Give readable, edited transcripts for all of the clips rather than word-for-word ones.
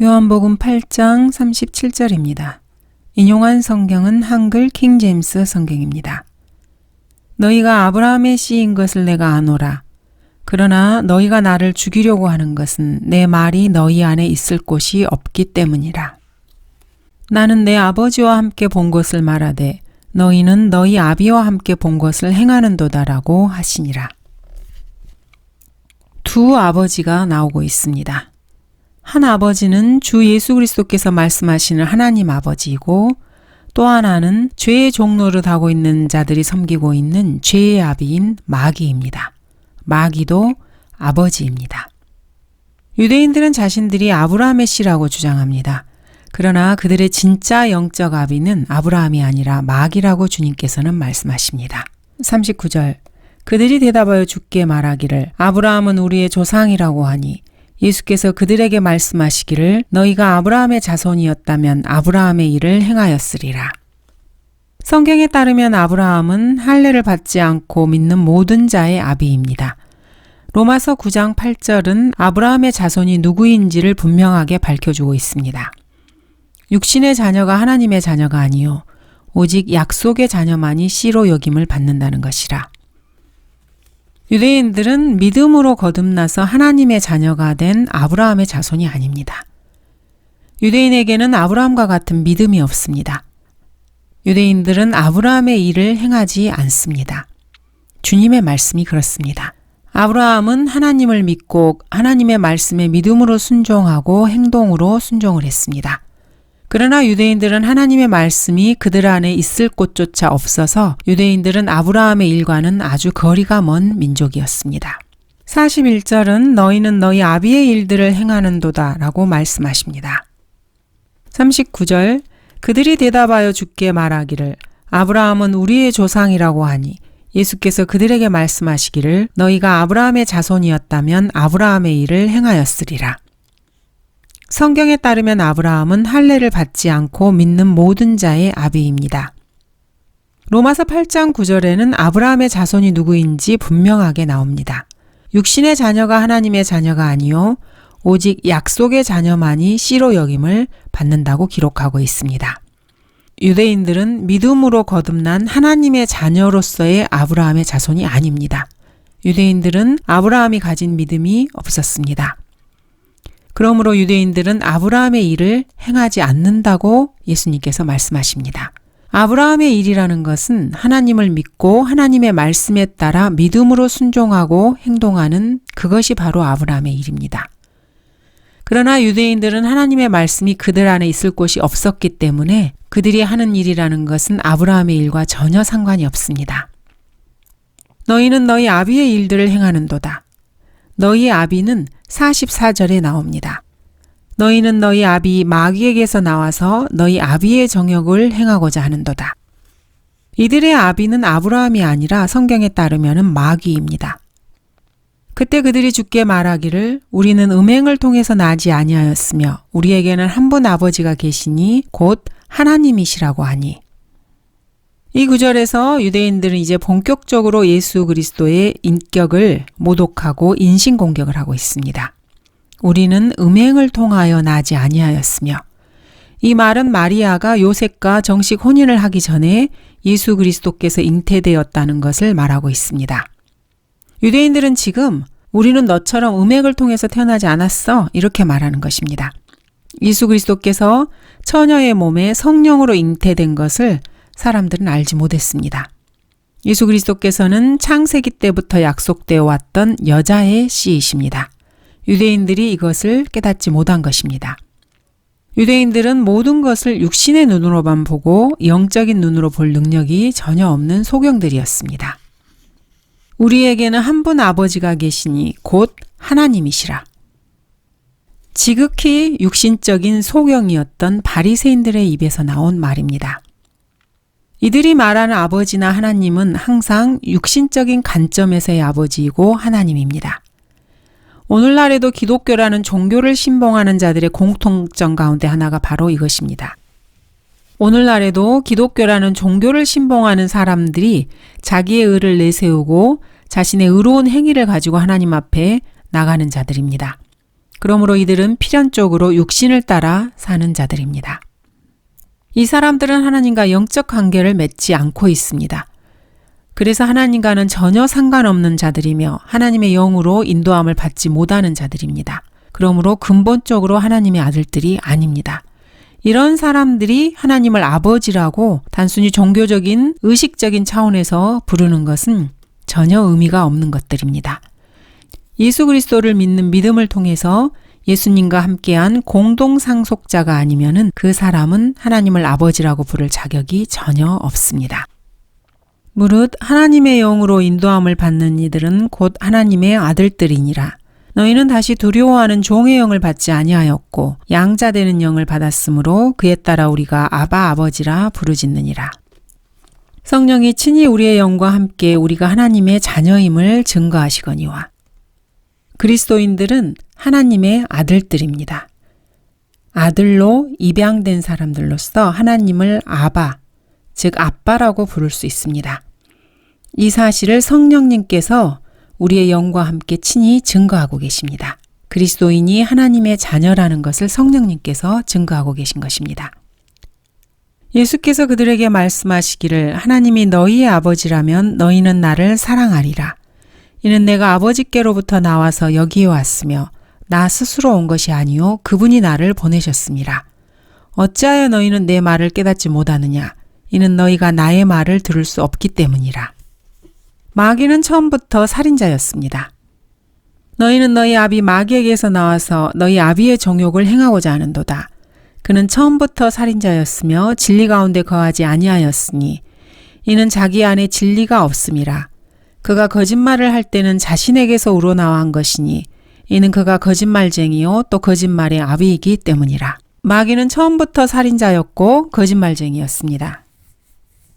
요한복음 8장 37절입니다. 인용한 성경은 한글 킹제임스 성경입니다. 너희가 아브라함의 씨인 것을 내가 아노라. 그러나 너희가 나를 죽이려고 하는 것은 내 말이 너희 안에 있을 곳이 없기 때문이라. 나는 내 아버지와 함께 본 것을 말하되 너희는 너희 아비와 함께 본 것을 행하는도다라고 하시니라. 두 아버지가 나오고 있습니다. 한 아버지는 주 예수 그리스도께서 말씀하시는 하나님 아버지이고 또 하나는 죄의 종노릇 하고 있는 자들이 섬기고 있는 죄의 아비인 마귀입니다. 마귀도 아버지입니다. 유대인들은 자신들이 아브라함의 씨라고 주장합니다. 그러나 그들의 진짜 영적 아비는 아브라함이 아니라 마귀라고 주님께서는 말씀하십니다. 39절 그들이 대답하여 주께 말하기를 아브라함은 우리의 조상이라고 하니 예수께서 그들에게 말씀하시기를 너희가 아브라함의 자손이었다면 아브라함의 일을 행하였으리라. 성경에 따르면 아브라함은 할례를 받지 않고 믿는 모든 자의 아비입니다. 로마서 9장 8절은 아브라함의 자손이 누구인지를 분명하게 밝혀주고 있습니다. 육신의 자녀가 하나님의 자녀가 아니요 오직 약속의 자녀만이 씨로 여김을 받는다는 것이라. 유대인들은 믿음으로 거듭나서 하나님의 자녀가 된 아브라함의 자손이 아닙니다. 유대인에게는 아브라함과 같은 믿음이 없습니다. 유대인들은 아브라함의 일을 행하지 않습니다. 주님의 말씀이 그렇습니다. 아브라함은 하나님을 믿고 하나님의 말씀에 믿음으로 순종하고 행동으로 순종을 했습니다. 그러나 유대인들은 하나님의 말씀이 그들 안에 있을 곳조차 없어서 유대인들은 아브라함의 일과는 아주 거리가 먼 민족이었습니다. 41절은 너희는 너희 아비의 일들을 행하는도다 라고 말씀하십니다. 39절 그들이 대답하여 주께 말하기를 아브라함은 우리의 조상이라고 하니 예수께서 그들에게 말씀하시기를 너희가 아브라함의 자손이었다면 아브라함의 일을 행하였으리라. 성경에 따르면 아브라함은 할례를 받지 않고 믿는 모든 자의 아비입니다. 로마서 8장 9절에는 아브라함의 자손이 누구인지 분명하게 나옵니다. 육신의 자녀가 하나님의 자녀가 아니요 오직 약속의 자녀만이 씨로 여김을 받는다고 기록하고 있습니다. 유대인들은 믿음으로 거듭난 하나님의 자녀로서의 아브라함의 자손이 아닙니다. 유대인들은 아브라함이 가진 믿음이 없었습니다. 그러므로 유대인들은 아브라함의 일을 행하지 않는다고 예수님께서 말씀하십니다. 아브라함의 일이라는 것은 하나님을 믿고 하나님의 말씀에 따라 믿음으로 순종하고 행동하는 그것이 바로 아브라함의 일입니다. 그러나 유대인들은 하나님의 말씀이 그들 안에 있을 곳이 없었기 때문에 그들이 하는 일이라는 것은 아브라함의 일과 전혀 상관이 없습니다. 너희는 너희 아비의 일들을 행하는도다. 너희의 아비는 44절에 나옵니다. 너희는 너희 아비 마귀에게서 나와서 너희 아비의 정욕을 행하고자 하는도다. 이들의 아비는 아브라함이 아니라 성경에 따르면 마귀입니다. 그때 그들이 주께 말하기를 우리는 음행을 통해서 나지 아니하였으며 우리에게는 한 분 아버지가 계시니 곧 하나님이시라고 하니. 이 구절에서 유대인들은 이제 본격적으로 예수 그리스도의 인격을 모독하고 인신공격을 하고 있습니다. 우리는 음행을 통하여 나지 아니하였으며 이 말은 마리아가 요셉과 정식 혼인을 하기 전에 예수 그리스도께서 잉태되었다는 것을 말하고 있습니다. 유대인들은 지금 우리는 너처럼 음행을 통해서 태어나지 않았어 이렇게 말하는 것입니다. 예수 그리스도께서 처녀의 몸에 성령으로 잉태된 것을 사람들은 알지 못했습니다. 예수 그리스도께서는 창세기 때부터 약속되어 왔던 여자의 씨이십니다. 유대인들이 이것을 깨닫지 못한 것입니다. 유대인들은 모든 것을 육신의 눈으로만 보고 영적인 눈으로 볼 능력이 전혀 없는 소경들이었습니다. 우리에게는 한 분 아버지가 계시니 곧 하나님이시라. 지극히 육신적인 소경이었던 바리새인들의 입에서 나온 말입니다. 이들이 말하는 아버지나 하나님은 항상 육신적인 관점에서의 아버지이고 하나님입니다. 오늘날에도 기독교라는 종교를 신봉하는 자들의 공통점 가운데 하나가 바로 이것입니다. 오늘날에도 기독교라는 종교를 신봉하는 사람들이 자기의 의를 내세우고 자신의 의로운 행위를 가지고 하나님 앞에 나가는 자들입니다. 그러므로 이들은 필연적으로 육신을 따라 사는 자들입니다. 이 사람들은 하나님과 영적 관계를 맺지 않고 있습니다. 그래서 하나님과는 전혀 상관없는 자들이며 하나님의 영으로 인도함을 받지 못하는 자들입니다. 그러므로 근본적으로 하나님의 아들들이 아닙니다. 이런 사람들이 하나님을 아버지라고 단순히 종교적인 의식적인 차원에서 부르는 것은 전혀 의미가 없는 것들입니다. 예수 그리스도를 믿는 믿음을 통해서 예수님과 함께한 공동 상속자가 아니면은 그 사람은 하나님을 아버지라고 부를 자격이 전혀 없습니다. 무릇 하나님의 영으로 인도함을 받는 이들은 곧 하나님의 아들들이니라. 너희는 다시 두려워하는 종의 영을 받지 아니하였고 양자 되는 영을 받았으므로 그에 따라 우리가 아바 아버지라 부르짖느니라. 성령이 친히 우리의 영과 함께 우리가 하나님의 자녀임을 증거하시거니와. 그리스도인들은 하나님의 아들들입니다. 아들로 입양된 사람들로서 하나님을 아바, 즉 아빠라고 부를 수 있습니다. 이 사실을 성령님께서 우리의 영과 함께 친히 증거하고 계십니다. 그리스도인이 하나님의 자녀라는 것을 성령님께서 증거하고 계신 것입니다. 예수께서 그들에게 말씀하시기를 하나님이 너희의 아버지라면 너희는 나를 사랑하리라. 이는 내가 아버지께로부터 나와서 여기에 왔으며 나 스스로 온 것이 아니요 그분이 나를 보내셨습니다. 어찌하여 너희는 내 말을 깨닫지 못하느냐? 이는 너희가 나의 말을 들을 수 없기 때문이라. 마귀는 처음부터 살인자였습니다. 너희는 너희 아비 마귀에게서 나와서 너희 아비의 정욕을 행하고자 하는도다. 그는 처음부터 살인자였으며 진리 가운데 거하지 아니하였으니 이는 자기 안에 진리가 없음이라. 그가 거짓말을 할 때는 자신에게서 우러나와 한 것이니 이는 그가 거짓말쟁이요 또 거짓말의 아비이기 때문이라. 마귀는 처음부터 살인자였고 거짓말쟁이였습니다.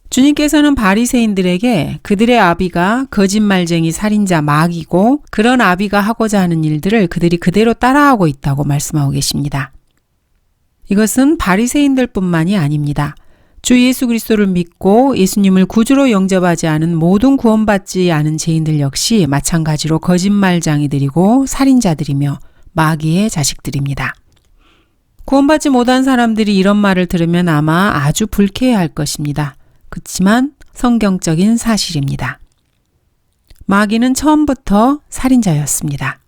주님께서는 바리새인들에게 그들의 아비가 거짓말쟁이 살인자 마귀고 그런 아비가 하고자 하는 일들을 그들이 그대로 따라하고 있다고 말씀하고 계십니다. 이것은 바리새인들뿐만이 아닙니다. 주 예수 그리스도를 믿고 예수님을 구주로 영접하지 않은 모든 구원받지 않은 죄인들 역시 마찬가지로 거짓말쟁이들이고 살인자들이며 마귀의 자식들입니다. 구원받지 못한 사람들이 이런 말을 들으면 아마 아주 불쾌해할 것입니다. 그렇지만 성경적인 사실입니다. 마귀는 처음부터 살인자였습니다.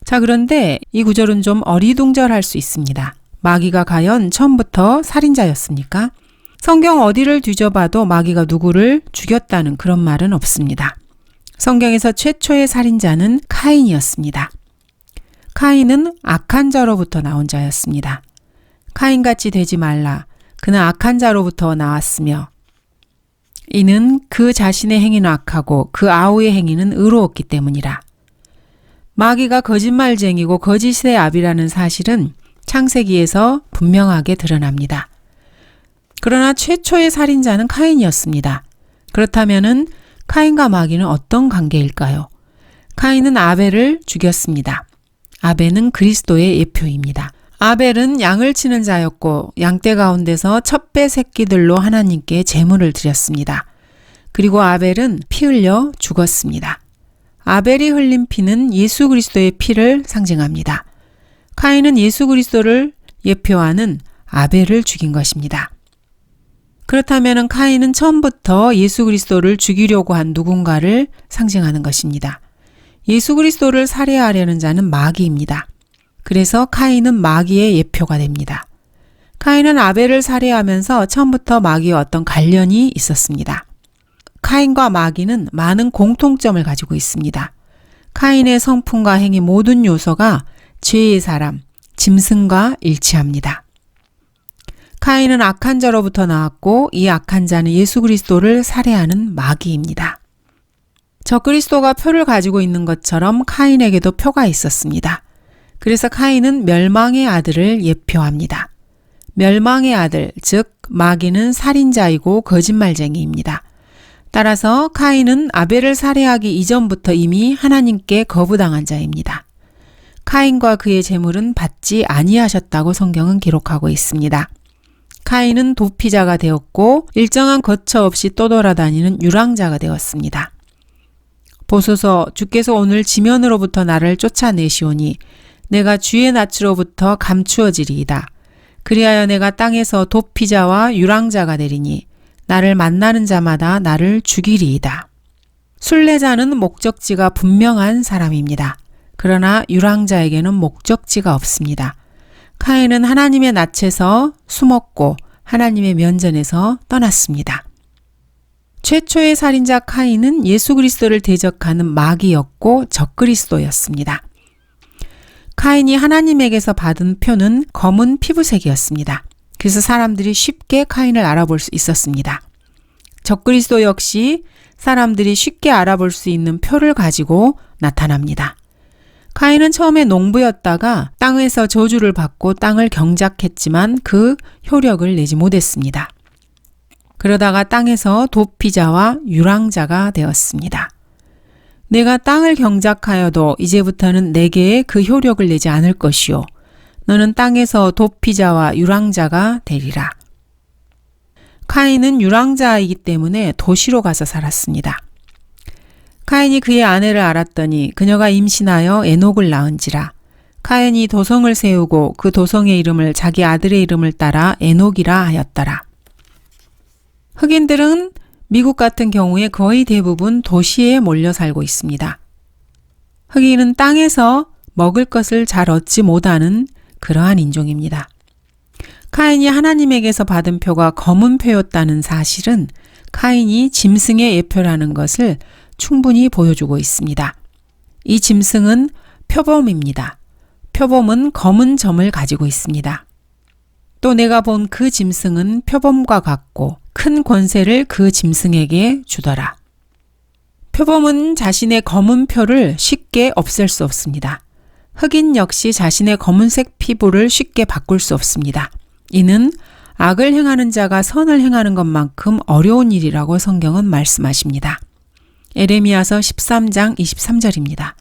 자, 그런데 이 구절은 좀 어리둥절할 수 있습니다. 마귀가 과연 처음부터 살인자였습니까? 성경 어디를 뒤져봐도 마귀가 누구를 죽였다는 그런 말은 없습니다. 성경에서 최초의 살인자는 카인이었습니다. 카인은 악한 자로부터 나온 자였습니다. 카인같이 되지 말라. 그는 악한 자로부터 나왔으며 이는 그 자신의 행위는 악하고 그 아우의 행위는 의로웠기 때문이라. 마귀가 거짓말쟁이고 거짓의 아비라는 사실은 창세기에서 분명하게 드러납니다. 그러나 최초의 살인자는 카인이었습니다. 그렇다면 카인과 마귀는 어떤 관계일까요? 카인은 아벨을 죽였습니다. 아벨은 그리스도의 예표입니다. 아벨은 양을 치는 자였고 양떼 가운데서 첫 배 새끼들로 하나님께 제물을 드렸습니다. 그리고 아벨은 피 흘려 죽었습니다. 아벨이 흘린 피는 예수 그리스도의 피를 상징합니다. 카인은 예수 그리스도를 예표하는 아벨을 죽인 것입니다. 그렇다면 카인은 처음부터 예수 그리스도를 죽이려고 한 누군가를 상징하는 것입니다. 예수 그리스도를 살해하려는 자는 마귀입니다. 그래서 카인은 마귀의 예표가 됩니다. 카인은 아벨을 살해하면서 처음부터 마귀와 어떤 관련이 있었습니다. 카인과 마귀는 많은 공통점을 가지고 있습니다. 카인의 성품과 행위 모든 요소가 죄의 사람, 짐승과 일치합니다. 카인은 악한 자로부터 나왔고 이 악한 자는 예수 그리스도를 살해하는 마귀입니다. 적그리스도가 표를 가지고 있는 것처럼 카인에게도 표가 있었습니다. 그래서 카인은 멸망의 아들을 예표합니다. 멸망의 아들, 즉 마귀는 살인자이고 거짓말쟁이입니다. 따라서 카인은 아벨을 살해하기 이전부터 이미 하나님께 거부당한 자입니다. 카인과 그의 재물은 받지 아니하셨다고 성경은 기록하고 있습니다. 카인은 도피자가 되었고 일정한 거처 없이 떠돌아다니는 유랑자가 되었습니다. 보소서 주께서 오늘 지면으로부터 나를 쫓아내시오니 내가 주의 낯으로부터 감추어지리이다. 그리하여 내가 땅에서 도피자와 유랑자가 되리니 나를 만나는 자마다 나를 죽이리이다. 순례자는 목적지가 분명한 사람입니다. 그러나 유랑자에게는 목적지가 없습니다. 카인은 하나님의 낯에서 숨었고 하나님의 면전에서 떠났습니다. 최초의 살인자 카인은 예수 그리스도를 대적하는 마귀였고 적그리스도였습니다. 카인이 하나님에게서 받은 표는 검은 피부색이었습니다. 그래서 사람들이 쉽게 카인을 알아볼 수 있었습니다. 적그리스도 역시 사람들이 쉽게 알아볼 수 있는 표를 가지고 나타납니다. 카인은 처음에 농부였다가 땅에서 저주를 받고 땅을 경작했지만 그 효력을 내지 못했습니다. 그러다가 땅에서 도피자와 유랑자가 되었습니다. 내가 땅을 경작하여도 이제부터는 내게 그 효력을 내지 않을 것이요. 너는 땅에서 도피자와 유랑자가 되리라. 카인은 유랑자이기 때문에 도시로 가서 살았습니다. 카인이 그의 아내를 알았더니 그녀가 임신하여 에녹을 낳은지라. 카인이 도성을 세우고 그 도성의 이름을 자기 아들의 이름을 따라 에녹이라 하였더라. 흑인들은 미국 같은 경우에 거의 대부분 도시에 몰려 살고 있습니다. 흑인은 땅에서 먹을 것을 잘 얻지 못하는 그러한 인종입니다. 카인이 하나님에게서 받은 표가 검은 표였다는 사실은 카인이 짐승의 예표라는 것을 충분히 보여주고 있습니다. 이 짐승은 표범입니다. 표범은 검은 점을 가지고 있습니다. 또 내가 본 그 짐승은 표범과 같고 큰 권세를 그 짐승에게 주더라. 표범은 자신의 검은 표를 쉽게 없앨 수 없습니다. 흑인 역시 자신의 검은색 피부를 쉽게 바꿀 수 없습니다. 이는 악을 행하는 자가 선을 행하는 것만큼 어려운 일이라고 성경은 말씀하십니다. 에레미야서 13장 23절입니다.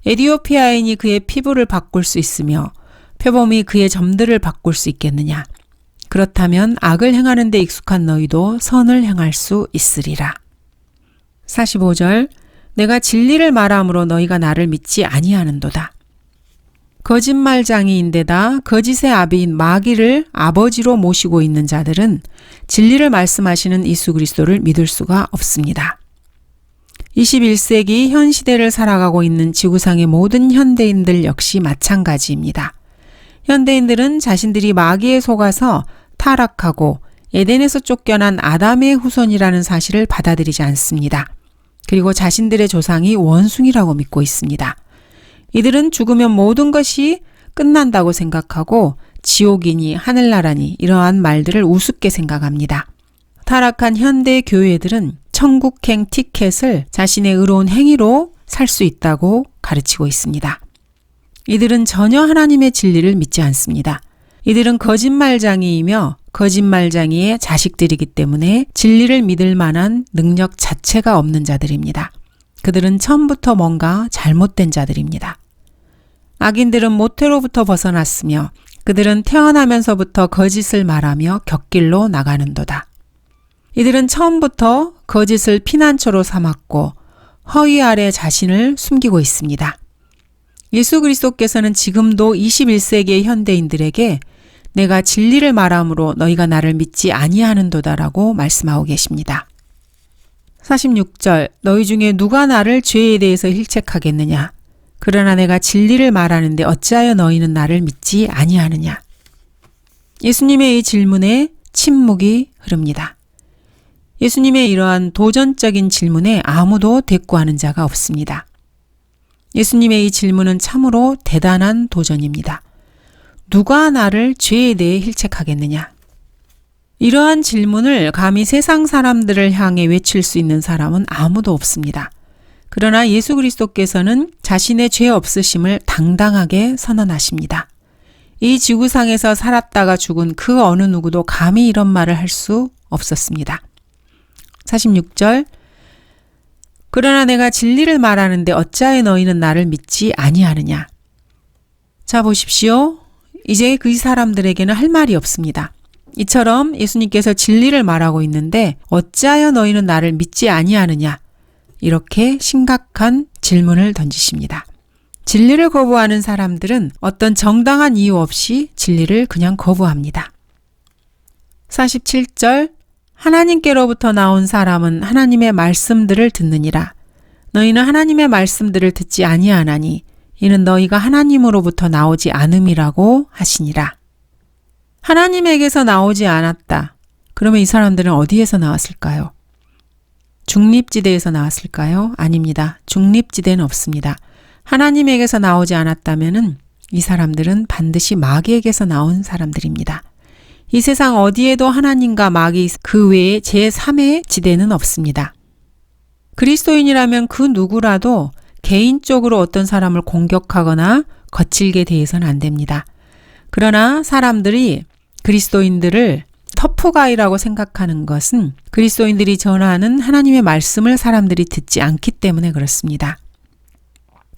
에디오피아인이 그의 피부를 바꿀 수 있으며 표범이 그의 점들을 바꿀 수 있겠느냐? 그렇다면 악을 행하는 데 익숙한 너희도 선을 행할 수 있으리라. 45절 내가 진리를 말함으로 너희가 나를 믿지 아니하는도다. 거짓말장이인데다 거짓의 아비인 마귀를 아버지로 모시고 있는 자들은 진리를 말씀하시는 예수 그리스도를 믿을 수가 없습니다. 21세기 현 시대를 살아가고 있는 지구상의 모든 현대인들 역시 마찬가지입니다. 현대인들은 자신들이 마귀에 속아서 타락하고 에덴에서 쫓겨난 아담의 후손이라는 사실을 받아들이지 않습니다. 그리고 자신들의 조상이 원숭이라고 믿고 있습니다. 이들은 죽으면 모든 것이 끝난다고 생각하고 지옥이니 하늘나라니 이러한 말들을 우습게 생각합니다. 타락한 현대 교회들은 천국행 티켓을 자신의 의로운 행위로 살 수 있다고 가르치고 있습니다. 이들은 전혀 하나님의 진리를 믿지 않습니다. 이들은 거짓말장이이며 거짓말장이의 자식들이기 때문에 진리를 믿을 만한 능력 자체가 없는 자들입니다. 그들은 처음부터 뭔가 잘못된 자들입니다. 악인들은 모태로부터 벗어났으며 그들은 태어나면서부터 거짓을 말하며 곁길로 나가는도다. 이들은 처음부터 거짓을 피난처로 삼았고 허위 아래 자신을 숨기고 있습니다. 예수 그리스도께서는 지금도 21세기의 현대인들에게 내가 진리를 말함으로 너희가 나를 믿지 아니하는도다라고 말씀하고 계십니다. 46절 너희 중에 누가 나를 죄에 대해서 힐책하겠느냐? 그러나 내가 진리를 말하는데 어찌하여 너희는 나를 믿지 아니하느냐? 예수님의 이 질문에 침묵이 흐릅니다. 예수님의 이러한 도전적인 질문에 아무도 대꾸하는 자가 없습니다. 예수님의 이 질문은 참으로 대단한 도전입니다. 누가 나를 죄에 대해 힐책하겠느냐? 이러한 질문을 감히 세상 사람들을 향해 외칠 수 있는 사람은 아무도 없습니다. 그러나 예수 그리스도께서는 자신의 죄 없으심을 당당하게 선언하십니다. 이 지구상에서 살았다가 죽은 그 어느 누구도 감히 이런 말을 할 수 없었습니다. 46절 그러나 내가 진리를 말하는데 어찌하여 너희는 나를 믿지 아니하느냐. 자 보십시오. 이제 그 사람들에게는 할 말이 없습니다. 이처럼 예수님께서 진리를 말하고 있는데 어찌하여 너희는 나를 믿지 아니하느냐. 이렇게 심각한 질문을 던지십니다. 진리를 거부하는 사람들은 어떤 정당한 이유 없이 진리를 그냥 거부합니다. 47절 하나님께로부터 나온 사람은 하나님의 말씀들을 듣느니라. 너희는 하나님의 말씀들을 듣지 아니하나니 이는 너희가 하나님으로부터 나오지 않음이라고 하시니라. 하나님에게서 나오지 않았다. 그러면 이 사람들은 어디에서 나왔을까요? 중립지대에서 나왔을까요? 아닙니다. 중립지대는 없습니다. 하나님에게서 나오지 않았다면 이 사람들은 반드시 마귀에게서 나온 사람들입니다. 이 세상 어디에도 하나님과 마귀 그 외에 제3의 지대는 없습니다. 그리스도인이라면 그 누구라도 개인적으로 어떤 사람을 공격하거나 거칠게 대해서는 안 됩니다. 그러나 사람들이 그리스도인들을 터프가이라고 생각하는 것은 그리스도인들이 전하는 하나님의 말씀을 사람들이 듣지 않기 때문에 그렇습니다.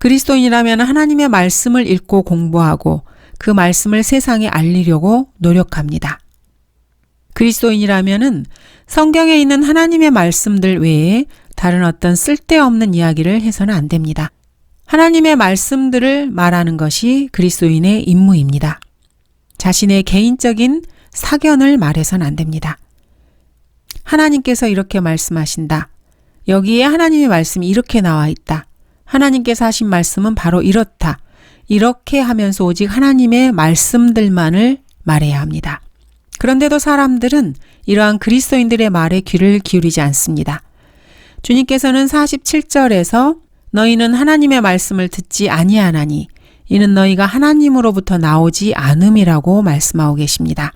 그리스도인이라면 하나님의 말씀을 읽고 공부하고 그 말씀을 세상에 알리려고 노력합니다. 그리스도인이라면 성경에 있는 하나님의 말씀들 외에 다른 어떤 쓸데없는 이야기를 해서는 안 됩니다. 하나님의 말씀들을 말하는 것이 그리스도인의 임무입니다. 자신의 개인적인 사견을 말해서는 안 됩니다. 하나님께서 이렇게 말씀하신다. 여기에 하나님의 말씀이 이렇게 나와 있다. 하나님께서 하신 말씀은 바로 이렇다. 이렇게 하면서 오직 하나님의 말씀들만을 말해야 합니다. 그런데도 사람들은 이러한 그리스도인들의 말에 귀를 기울이지 않습니다. 주님께서는 47절에서 너희는 하나님의 말씀을 듣지 아니하나니 이는 너희가 하나님으로부터 나오지 않음이라고 말씀하고 계십니다.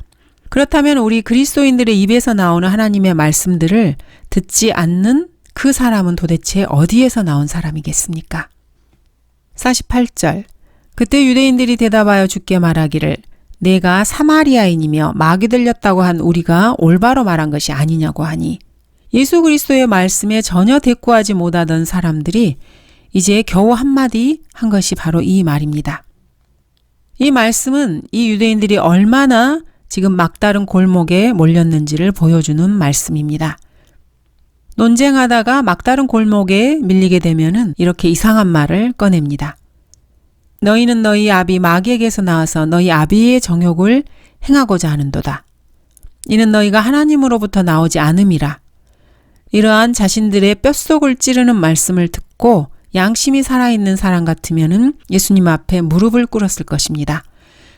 그렇다면 우리 그리스도인들의 입에서 나오는 하나님의 말씀들을 듣지 않는 그 사람은 도대체 어디에서 나온 사람이겠습니까? 48절 그때 유대인들이 대답하여 주께 말하기를 내가 사마리아인이며 마귀 들렸다고 한 우리가 올바로 말한 것이 아니냐고 하니 예수 그리스도의 말씀에 전혀 대꾸하지 못하던 사람들이 이제 겨우 한마디 한 것이 바로 이 말입니다. 이 말씀은 이 유대인들이 얼마나 지금 막다른 골목에 몰렸는지를 보여주는 말씀입니다. 논쟁하다가 막다른 골목에 밀리게 되면은 이렇게 이상한 말을 꺼냅니다. 너희는 너희 아비 마귀에게서 나와서 너희 아비의 정욕을 행하고자 하는도다. 이는 너희가 하나님으로부터 나오지 않음이라. 이러한 자신들의 뼛속을 찌르는 말씀을 듣고 양심이 살아있는 사람 같으면은 예수님 앞에 무릎을 꿇었을 것입니다.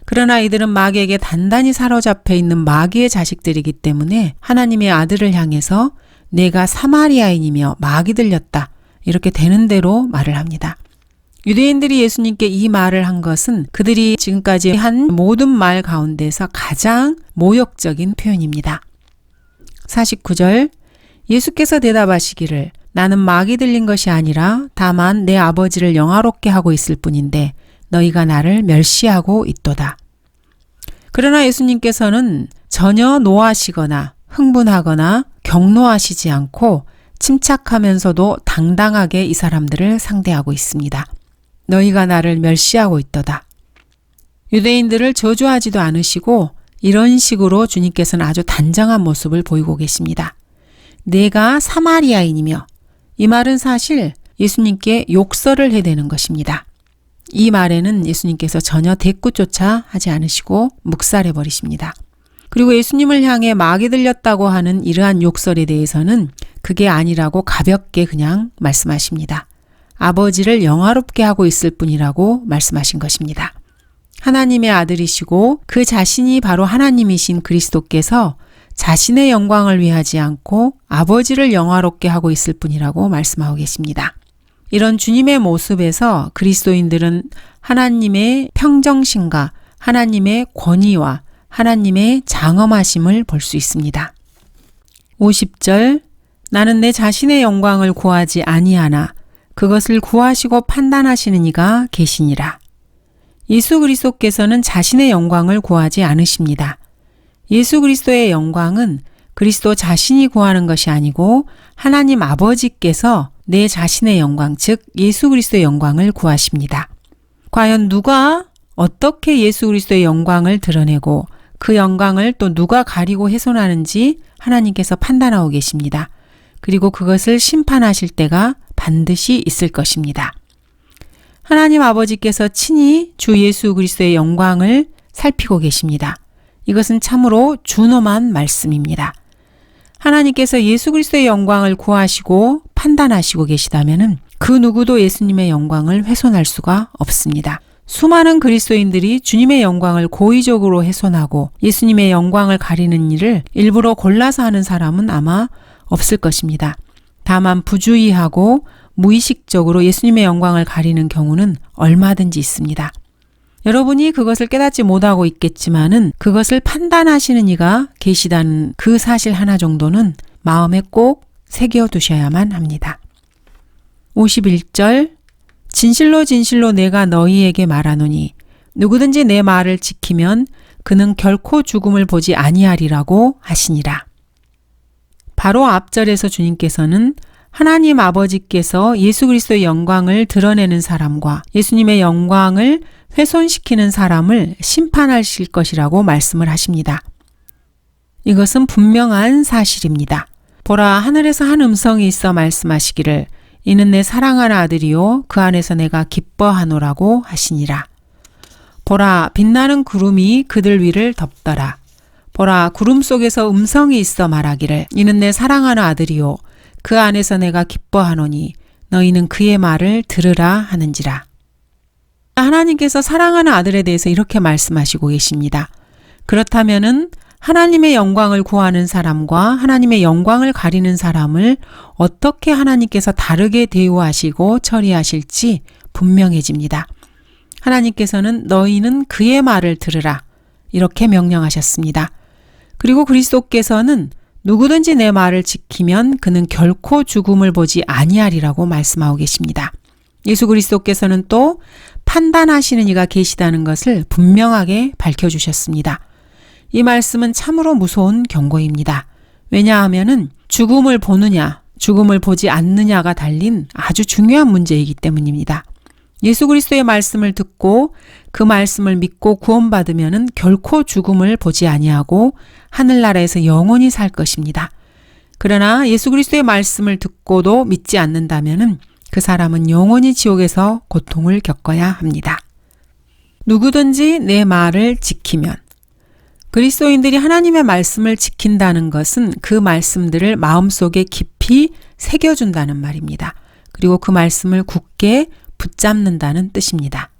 그러나 이들은 마귀에게 단단히 사로잡혀 있는 마귀의 자식들이기 때문에 하나님의 아들을 향해서 내가 사마리아인이며 마귀 들렸다. 이렇게 되는 대로 말을 합니다. 유대인들이 예수님께 이 말을 한 것은 그들이 지금까지 한 모든 말 가운데서 가장 모욕적인 표현입니다. 49절 예수께서 대답하시기를 나는 마귀 들린 것이 아니라 다만 내 아버지를 영화롭게 하고 있을 뿐인데 너희가 나를 멸시하고 있도다. 그러나 예수님께서는 전혀 노하시거나 흥분하거나 경노하시지 않고 침착하면서도 당당하게 이 사람들을 상대하고 있습니다. 너희가 나를 멸시하고 있도다. 유대인들을 저주하지도 않으시고 이런 식으로 주님께서는 아주 단정한 모습을 보이고 계십니다. 내가 사마리아인이며 이 말은 사실 예수님께 욕설을 해대는 것입니다. 이 말에는 예수님께서 전혀 대꾸조차 하지 않으시고 묵살해버리십니다. 그리고 예수님을 향해 마귀 들렸다고 하는 이러한 욕설에 대해서는 그게 아니라고 가볍게 그냥 말씀하십니다. 아버지를 영화롭게 하고 있을 뿐이라고 말씀하신 것입니다. 하나님의 아들이시고 그 자신이 바로 하나님이신 그리스도께서 자신의 영광을 위하지 않고 아버지를 영화롭게 하고 있을 뿐이라고 말씀하고 계십니다. 이런 주님의 모습에서 그리스도인들은 하나님의 평정심과 하나님의 권위와 하나님의 장엄하심을 볼 수 있습니다. 50절 나는 내 자신의 영광을 구하지 아니하나 그것을 구하시고 판단하시는 이가 계시니라. 예수 그리스도께서는 자신의 영광을 구하지 않으십니다. 예수 그리스도의 영광은 그리스도 자신이 구하는 것이 아니고 하나님 아버지께서 내 자신의 영광, 즉 예수 그리스도의 영광을 구하십니다. 과연 누가 어떻게 예수 그리스도의 영광을 드러내고 그 영광을 또 누가 가리고 훼손하는지 하나님께서 판단하고 계십니다. 그리고 그것을 심판하실 때가 반드시 있을 것입니다. 하나님 아버지께서 친히 주 예수 그리스도의 영광을 살피고 계십니다. 이것은 참으로 준엄한 말씀입니다. 하나님께서 예수 그리스도의 영광을 구하시고 판단하시고 계시다면 그 누구도 예수님의 영광을 훼손할 수가 없습니다. 수많은 그리스도인들이 주님의 영광을 고의적으로 훼손하고 예수님의 영광을 가리는 일을 일부러 골라서 하는 사람은 아마 없을 것입니다. 다만 부주의하고 무의식적으로 예수님의 영광을 가리는 경우는 얼마든지 있습니다. 여러분이 그것을 깨닫지 못하고 있겠지만은 그것을 판단하시는 이가 계시다는 그 사실 하나 정도는 마음에 꼭 새겨두셔야만 합니다. 51절 진실로 진실로 내가 너희에게 말하노니 누구든지 내 말을 지키면 그는 결코 죽음을 보지 아니하리라고 하시니라. 바로 앞절에서 주님께서는 하나님 아버지께서 예수 그리스도의 영광을 드러내는 사람과 예수님의 영광을 훼손시키는 사람을 심판하실 것이라고 말씀을 하십니다. 이것은 분명한 사실입니다. 보라, 하늘에서 한 음성이 있어 말씀하시기를 이는 내 사랑하는 아들이요 그 안에서 내가 기뻐하노라고 하시니라. 보라, 빛나는 구름이 그들 위를 덮더라. 보라, 구름 속에서 음성이 있어 말하기를 이는 내 사랑하는 아들이요 그 안에서 내가 기뻐하노니 너희는 그의 말을 들으라 하는지라. 하나님께서 사랑하는 아들에 대해서 이렇게 말씀하시고 계십니다. 그렇다면은 하나님의 영광을 구하는 사람과 하나님의 영광을 가리는 사람을 어떻게 하나님께서 다르게 대우하시고 처리하실지 분명해집니다. 하나님께서는 너희는 그의 말을 들으라 이렇게 명령하셨습니다. 그리고 그리스도께서는 누구든지 내 말을 지키면 그는 결코 죽음을 보지 아니하리라고 말씀하고 계십니다. 예수 그리스도께서는 또 판단하시는 이가 계시다는 것을 분명하게 밝혀주셨습니다. 이 말씀은 참으로 무서운 경고입니다. 왜냐하면은 죽음을 보느냐, 죽음을 보지 않느냐가 달린 아주 중요한 문제이기 때문입니다. 예수 그리스도의 말씀을 듣고 그 말씀을 믿고 구원받으면은 결코 죽음을 보지 아니하고 하늘나라에서 영원히 살 것입니다. 그러나 예수 그리스도의 말씀을 듣고도 믿지 않는다면은 그 사람은 영원히 지옥에서 고통을 겪어야 합니다. 누구든지 내 말을 지키면 그리스도인들이 하나님의 말씀을 지킨다는 것은 그 말씀들을 마음속에 깊이 새겨준다는 말입니다. 그리고 그 말씀을 굳게 붙잡는다는 뜻입니다.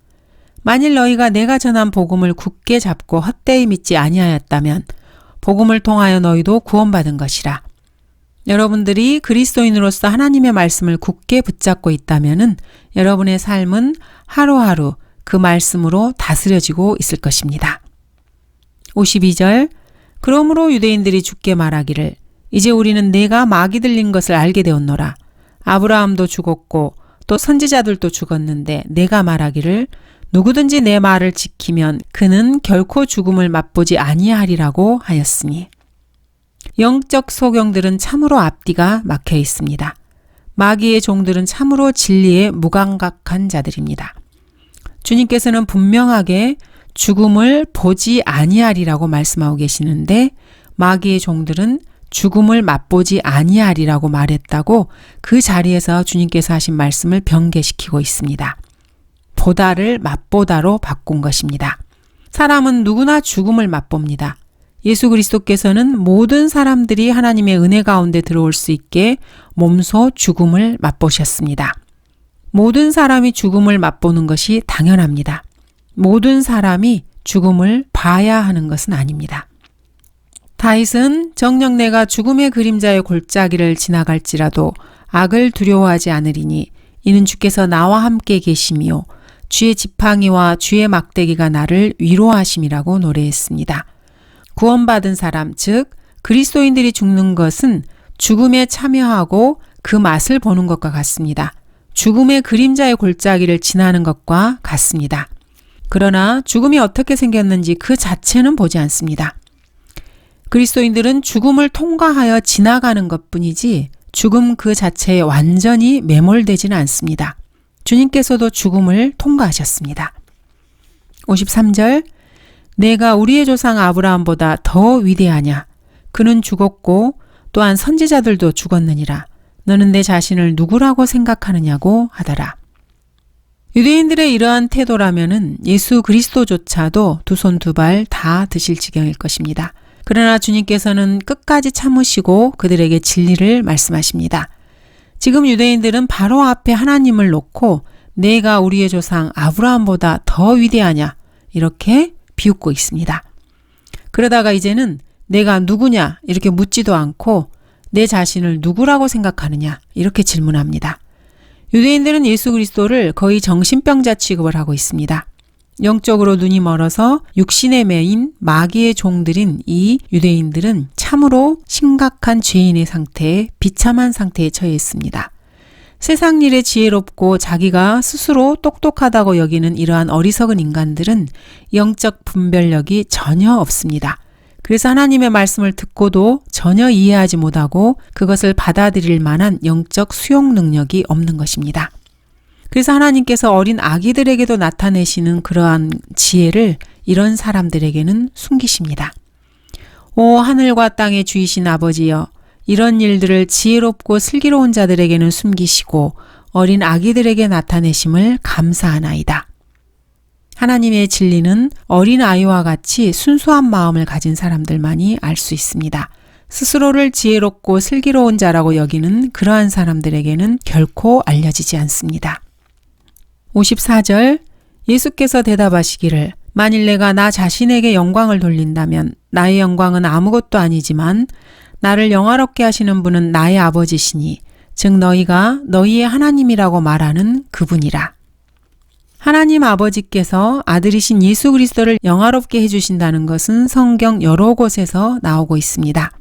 만일 너희가 내가 전한 복음을 굳게 잡고 헛되이 믿지 아니하였다면 복음을 통하여 너희도 구원받은 것이라. 여러분들이 그리스도인으로서 하나님의 말씀을 굳게 붙잡고 있다면은 여러분의 삶은 하루하루 그 말씀으로 다스려지고 있을 것입니다. 52절 그러므로 유대인들이 주께 말하기를 이제 우리는 내가 마귀 들린 것을 알게 되었노라. 아브라함도 죽었고 또 선지자들도 죽었는데 내가 말하기를 누구든지 내 말을 지키면 그는 결코 죽음을 맛보지 아니하리라고 하였으니. 영적 소경들은 참으로 앞뒤가 막혀 있습니다. 마귀의 종들은 참으로 진리에 무감각한 자들입니다. 주님께서는 분명하게 죽음을 보지 아니하리라고 말씀하고 계시는데 마귀의 종들은 죽음을 맛보지 아니하리라고 말했다고 그 자리에서 주님께서 하신 말씀을 변개시키고 있습니다. 보다를 맛보다로 바꾼 것입니다. 사람은 누구나 죽음을 맛봅니다. 예수 그리스도께서는 모든 사람들이 하나님의 은혜 가운데 들어올 수 있게 몸소 죽음을 맛보셨습니다. 모든 사람이 죽음을 맛보는 것이 당연합니다. 모든 사람이 죽음을 봐야 하는 것은 아닙니다. 다윗은 정녕 내가 죽음의 그림자의 골짜기를 지나갈지라도 악을 두려워하지 않으리니 이는 주께서 나와 함께 계심이요 주의 지팡이와 주의 막대기가 나를 위로하심이라고 노래했습니다. 구원받은 사람, 즉 그리스도인들이 죽는 것은 죽음에 참여하고 그 맛을 보는 것과 같습니다. 죽음의 그림자의 골짜기를 지나는 것과 같습니다. 그러나 죽음이 어떻게 생겼는지 그 자체는 보지 않습니다. 그리스도인들은 죽음을 통과하여 지나가는 것뿐이지 죽음 그 자체에 완전히 매몰되지는 않습니다. 주님께서도 죽음을 통과하셨습니다. 53절 내가 우리의 조상 아브라함보다 더 위대하냐? 그는 죽었고 또한 선지자들도 죽었느니라. 너는 내 자신을 누구라고 생각하느냐고 하더라. 유대인들의 이러한 태도라면은 예수 그리스도조차도 두 손 두 발 다 드실 지경일 것입니다. 그러나 주님께서는 끝까지 참으시고 그들에게 진리를 말씀하십니다. 지금 유대인들은 바로 앞에 하나님을 놓고 내가 우리의 조상 아브라함보다 더 위대하냐 이렇게 비웃고 있습니다. 그러다가 이제는 내가 누구냐 이렇게 묻지도 않고 내 자신을 누구라고 생각하느냐 이렇게 질문합니다. 유대인들은 예수 그리스도를 거의 정신병자 취급을 하고 있습니다. 영적으로 눈이 멀어서 육신에 매인 마귀의 종들인 이 유대인들은 참으로 심각한 죄인의 상태에 비참한 상태에 처해 있습니다. 세상 일에 지혜롭고 자기가 스스로 똑똑하다고 여기는 이러한 어리석은 인간들은 영적 분별력이 전혀 없습니다. 그래서 하나님의 말씀을 듣고도 전혀 이해하지 못하고 그것을 받아들일 만한 영적 수용 능력이 없는 것입니다. 그래서 하나님께서 어린 아기들에게도 나타내시는 그러한 지혜를 이런 사람들에게는 숨기십니다. 오 하늘과 땅의 주이신 아버지여, 이런 일들을 지혜롭고 슬기로운 자들에게는 숨기시고 어린 아기들에게 나타내심을 감사하나이다. 하나님의 진리는 어린 아이와 같이 순수한 마음을 가진 사람들만이 알 수 있습니다. 스스로를 지혜롭고 슬기로운 자라고 여기는 그러한 사람들에게는 결코 알려지지 않습니다. 54절 예수께서 대답하시기를 만일 내가 나 자신에게 영광을 돌린다면 나의 영광은 아무것도 아니지만 나를 영화롭게 하시는 분은 나의 아버지시니 즉 너희가 너희의 하나님이라고 말하는 그분이라. 하나님 아버지께서 아들이신 예수 그리스도를 영화롭게 해주신다는 것은 성경 여러 곳에서 나오고 있습니다.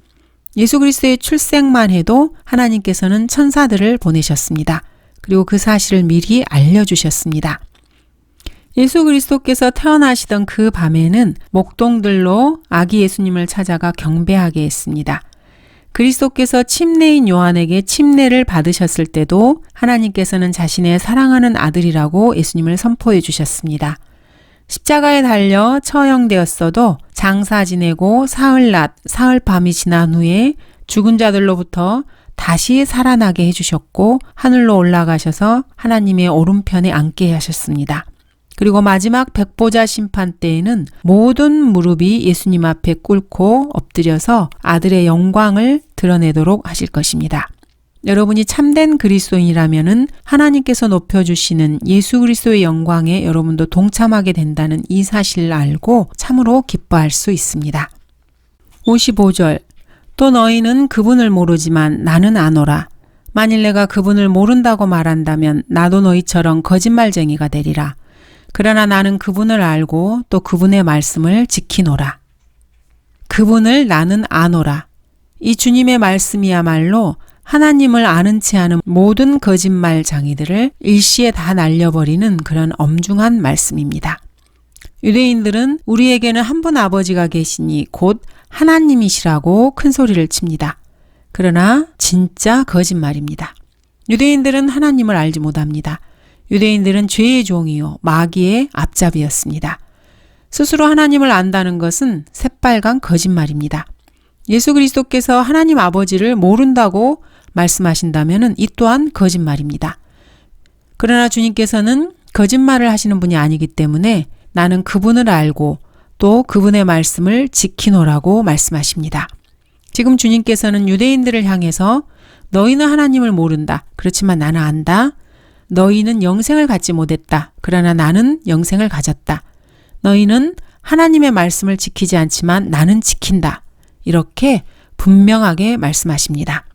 예수 그리스도의 출생만 해도 하나님께서는 천사들을 보내셨습니다. 그리고 그 사실을 미리 알려주셨습니다. 예수 그리스도께서 태어나시던 그 밤에는 목동들로 아기 예수님을 찾아가 경배하게 했습니다. 그리스도께서 침례인 요한에게 침례를 받으셨을 때도 하나님께서는 자신의 사랑하는 아들이라고 예수님을 선포해 주셨습니다. 십자가에 달려 처형되었어도 장사 지내고 사흘낮, 사흘밤이 지난 후에 죽은 자들로부터 다시 살아나게 해주셨고 하늘로 올라가셔서 하나님의 오른편에 앉게 하셨습니다. 그리고 마지막 백보자 심판 때에는 모든 무릎이 예수님 앞에 꿇고 엎드려서 아들의 영광을 드러내도록 하실 것입니다. 여러분이 참된 그리스도인이라면은 하나님께서 높여주시는 예수 그리스도의 영광에 여러분도 동참하게 된다는 이 사실을 알고 참으로 기뻐할 수 있습니다. 55절 또 너희는 그분을 모르지만 나는 아노라. 만일 내가 그분을 모른다고 말한다면 나도 너희처럼 거짓말쟁이가 되리라. 그러나 나는 그분을 알고 또 그분의 말씀을 지키노라. 그분을 나는 아노라. 이 주님의 말씀이야말로 하나님을 아는 채 하는 모든 거짓말장이들을 일시에 다 날려버리는 그런 엄중한 말씀입니다. 유대인들은 우리에게는 한 분 아버지가 계시니 곧 하나님이시라고 큰 소리를 칩니다. 그러나 진짜 거짓말입니다. 유대인들은 하나님을 알지 못합니다. 유대인들은 죄의 종이요 마귀의 앞잡이였습니다. 스스로 하나님을 안다는 것은 새빨간 거짓말입니다. 예수 그리스도께서 하나님 아버지를 모른다고 말씀하신다면 이 또한 거짓말입니다. 그러나 주님께서는 거짓말을 하시는 분이 아니기 때문에 나는 그분을 알고 또 그분의 말씀을 지키노라고 말씀하십니다. 지금 주님께서는 유대인들을 향해서 너희는 하나님을 모른다. 그렇지만 나는 안다. 너희는 영생을 갖지 못했다. 그러나 나는 영생을 가졌다. 너희는 하나님의 말씀을 지키지 않지만 나는 지킨다. 이렇게 분명하게 말씀하십니다.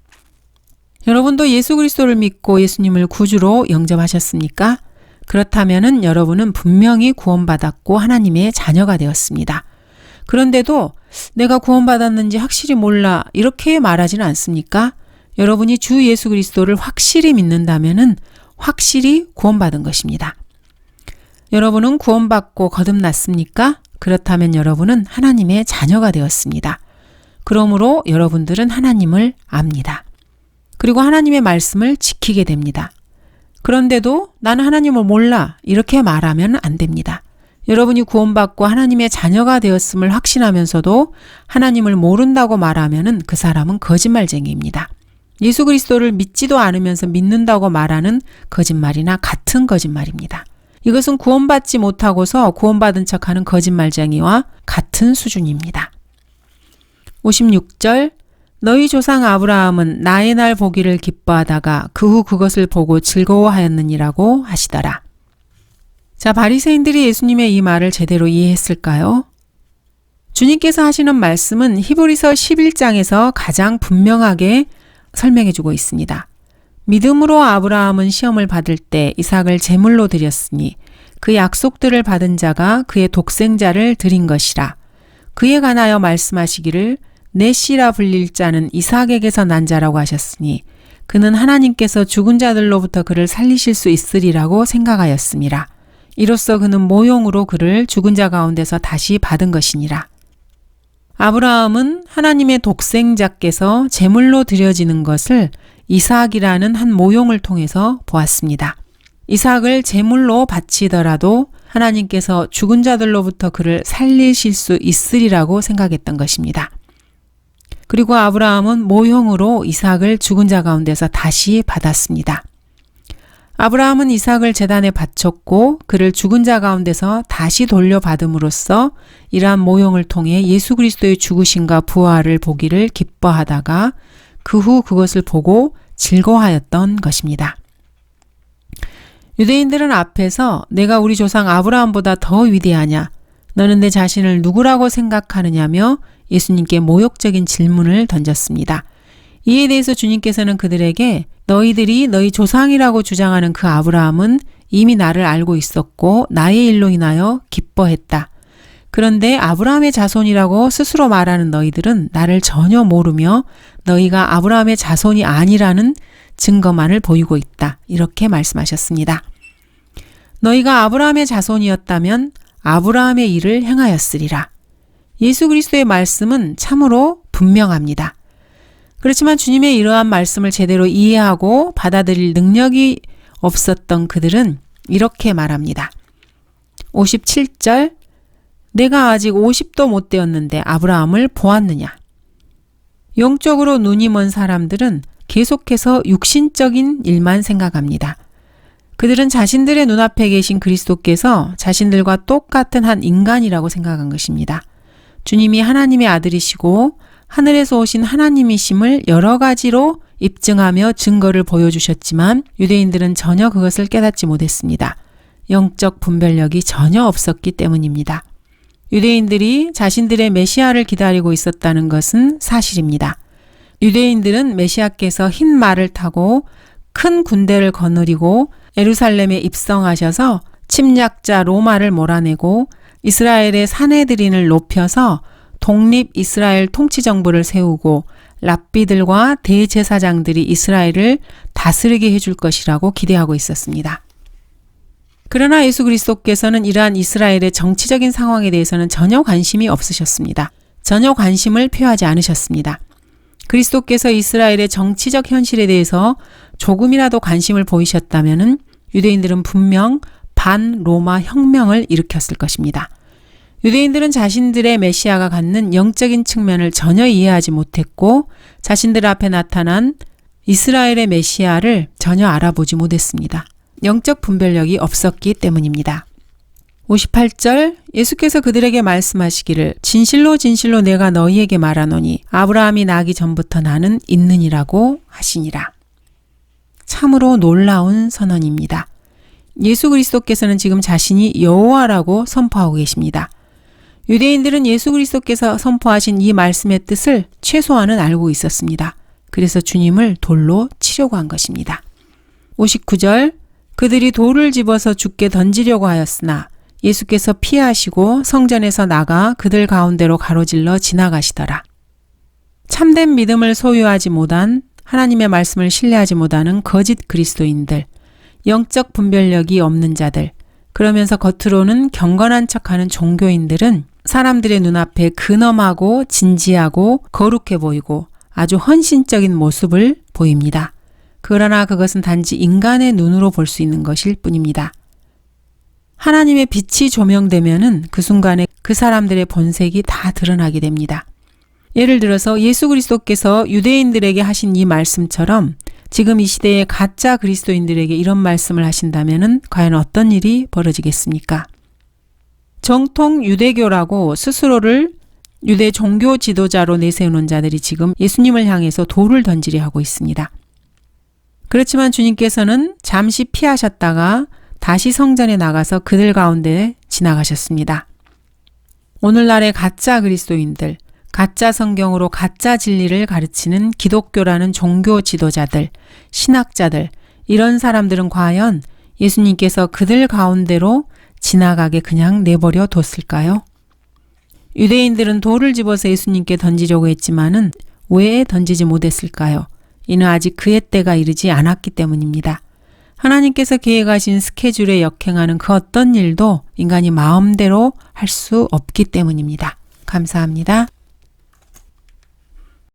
여러분도 예수 그리스도를 믿고 예수님을 구주로 영접하셨습니까? 그렇다면 여러분은 분명히 구원받았고 하나님의 자녀가 되었습니다. 그런데도 내가 구원받았는지 확실히 몰라 이렇게 말하지는 않습니까? 여러분이 주 예수 그리스도를 확실히 믿는다면 확실히 구원받은 것입니다. 여러분은 구원받고 거듭났습니까? 그렇다면 여러분은 하나님의 자녀가 되었습니다. 그러므로 여러분들은 하나님을 압니다. 그리고 하나님의 말씀을 지키게 됩니다. 그런데도 나는 하나님을 몰라 이렇게 말하면 안 됩니다. 여러분이 구원받고 하나님의 자녀가 되었음을 확신하면서도 하나님을 모른다고 말하면 그 사람은 거짓말쟁이입니다. 예수 그리스도를 믿지도 않으면서 믿는다고 말하는 거짓말이나 같은 거짓말입니다. 이것은 구원받지 못하고서 구원받은 척하는 거짓말쟁이와 같은 수준입니다. 56절 너희 조상 아브라함은 나의 날 보기를 기뻐하다가 그 후 그것을 보고 즐거워하였느니라고 하시더라. 자, 바리새인들이 예수님의 이 말을 제대로 이해했을까요? 주님께서 하시는 말씀은 히브리서 11장에서 가장 분명하게 설명해 주고 있습니다. 믿음으로 아브라함은 시험을 받을 때 이삭을 제물로 드렸으니 그 약속들을 받은 자가 그의 독생자를 드린 것이라. 그에 관하여 말씀하시기를 내 씨라 불릴 자는 이삭에게서 난 자라고 하셨으니 그는 하나님께서 죽은 자들로부터 그를 살리실 수 있으리라고 생각하였음이라. 이로써 그는 모용으로 그를 죽은 자 가운데서 다시 받은 것이니라. 아브라함은 하나님의 독생자께서 제물로 드려지는 것을 이삭이라는 한 모용을 통해서 보았습니다. 이삭을 제물로 바치더라도 하나님께서 죽은 자들로부터 그를 살리실 수 있으리라고 생각했던 것입니다. 그리고 아브라함은 모형으로 이삭을 죽은 자 가운데서 다시 받았습니다. 아브라함은 이삭을 제단에 바쳤고 그를 죽은 자 가운데서 다시 돌려받음으로써 이러한 모형을 통해 예수 그리스도의 죽으심과 부활을 보기를 기뻐하다가 그 후 그것을 보고 즐거워하였던 것입니다. 유대인들은 앞에서 내가 우리 조상 아브라함보다 더 위대하냐? 너는 내 자신을 누구라고 생각하느냐며 예수님께 모욕적인 질문을 던졌습니다. 이에 대해서 주님께서는 그들에게 너희들이 너희 조상이라고 주장하는 그 아브라함은 이미 나를 알고 있었고 나의 일로 인하여 기뻐했다. 그런데 아브라함의 자손이라고 스스로 말하는 너희들은 나를 전혀 모르며 너희가 아브라함의 자손이 아니라는 증거만을 보이고 있다. 이렇게 말씀하셨습니다. 너희가 아브라함의 자손이었다면 아브라함의 일을 행하였으리라. 예수 그리스도의 말씀은 참으로 분명합니다. 그렇지만 주님의 이러한 말씀을 제대로 이해하고 받아들일 능력이 없었던 그들은 이렇게 말합니다. 57절 내가 아직 50도 못 되었는데 아브라함을 보았느냐. 영적으로 눈이 먼 사람들은 계속해서 육신적인 일만 생각합니다. 그들은 자신들의 눈앞에 계신 그리스도께서 자신들과 똑같은 한 인간이라고 생각한 것입니다. 주님이 하나님의 아들이시고 하늘에서 오신 하나님이심을 여러 가지로 입증하며 증거를 보여주셨지만 유대인들은 전혀 그것을 깨닫지 못했습니다. 영적 분별력이 전혀 없었기 때문입니다. 유대인들이 자신들의 메시아를 기다리고 있었다는 것은 사실입니다. 유대인들은 메시아께서 흰 말을 타고 큰 군대를 거느리고 예루살렘에 입성하셔서 침략자 로마를 몰아내고 이스라엘의 사내들인을 높여서 독립 이스라엘 통치정부를 세우고 랍비들과 대제사장들이 이스라엘을 다스리게 해줄 것이라고 기대하고 있었습니다. 그러나 예수 그리스도께서는 이러한 이스라엘의 정치적인 상황에 대해서는 전혀 관심이 없으셨습니다. 전혀 관심을 표하지 않으셨습니다. 그리스도께서 이스라엘의 정치적 현실에 대해서 조금이라도 관심을 보이셨다면 유대인들은 분명 반로마 혁명을 일으켰을 것입니다. 유대인들은 자신들의 메시아가 갖는 영적인 측면을 전혀 이해하지 못했고 자신들 앞에 나타난 이스라엘의 메시아를 전혀 알아보지 못했습니다. 영적 분별력이 없었기 때문입니다. 58절 예수께서 그들에게 말씀하시기를 진실로 진실로 내가 너희에게 말하노니 아브라함이 나기 전부터 나는 있느니라고 하시니라. 참으로 놀라운 선언입니다. 예수 그리스도께서는 지금 자신이 여호와라고 선포하고 계십니다. 유대인들은 예수 그리스도께서 선포하신 이 말씀의 뜻을 최소한은 알고 있었습니다. 그래서 주님을 돌로 치려고 한 것입니다. 59절 그들이 돌을 집어서 죽게 던지려고 하였으나 예수께서 피하시고 성전에서 나가 그들 가운데로 가로질러 지나가시더라. 참된 믿음을 소유하지 못한 하나님의 말씀을 신뢰하지 못하는 거짓 그리스도인들, 영적 분별력이 없는 자들, 그러면서 겉으로는 경건한 척하는 종교인들은 사람들의 눈앞에 근엄하고 진지하고 거룩해 보이고 아주 헌신적인 모습을 보입니다. 그러나 그것은 단지 인간의 눈으로 볼 수 있는 것일 뿐입니다. 하나님의 빛이 조명되면은 그 순간에 그 사람들의 본색이 다 드러나게 됩니다. 예를 들어서 예수 그리스도께서 유대인들에게 하신 이 말씀처럼 지금 이 시대의 가짜 그리스도인들에게 이런 말씀을 하신다면 과연 어떤 일이 벌어지겠습니까? 정통 유대교라고 스스로를 유대 종교 지도자로 내세우는 자들이 지금 예수님을 향해서 돌을 던지려 하고 있습니다. 그렇지만 주님께서는 잠시 피하셨다가 다시 성전에 나가서 그들 가운데 지나가셨습니다. 오늘날의 가짜 그리스도인들, 가짜 성경으로 가짜 진리를 가르치는 기독교라는 종교 지도자들, 신학자들, 이런 사람들은 과연 예수님께서 그들 가운데로 지나가게 그냥 내버려 뒀을까요? 유대인들은 돌을 집어서 예수님께 던지려고 했지만은 왜 던지지 못했을까요? 이는 아직 그의 때가 이르지 않았기 때문입니다. 하나님께서 계획하신 스케줄에 역행하는 그 어떤 일도 인간이 마음대로 할 수 없기 때문입니다. 감사합니다.